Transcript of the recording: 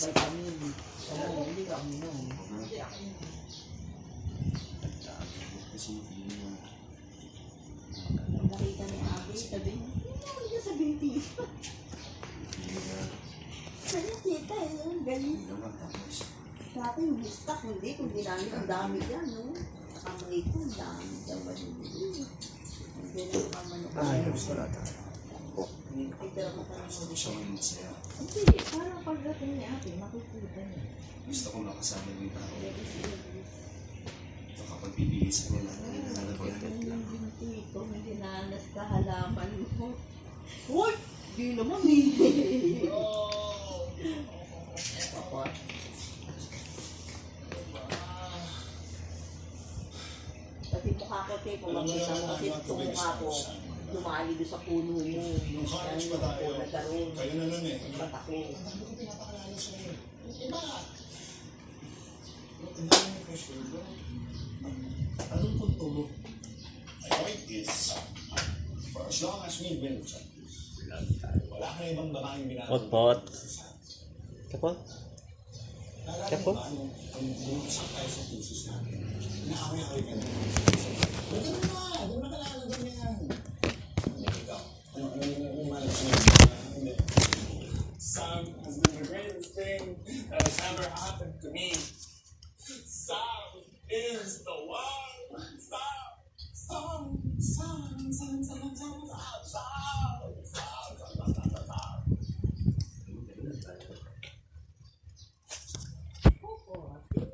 vitamin. Ano, hindi ka uminom. Nakita ni Abi, sabi niya, hindi ka sabihin tito. Kaya kita yun, galing. Sa akin, yung stock, hindi. Kung ginamit, ang dami dyan, no? Kamay ko, ang dami dyan. Hindi na nakamanok. Ayos na tayo. Ito mo ka naman. Siya may masaya. Hindi, parang pagdating ni ate, makikita niya. Gusto ko makasama yung tao. Makapagpipigis ko na nalagyan. Ito, may dinanas ka halaman mo. Uy! Di naman eh. Papa. Pati mukha ko, te, kung makita mo kasi itong mukha ko, lumali doon sa puno mo. Nung college pa tayo, nagkaroon. kayo na nun eh. Ang bata ko. Ano ko pinapakalala sa'yo? Iba! Ang dami ng pressure bro. Anong punto mo? My point is, for as long as we've been wala ka na ibang babaeng binatang. Pot. Kapot? Naalala Kapo? mo ba nung bumagsak tayo sa thesis natin? Naaway-away ka na. Doon na!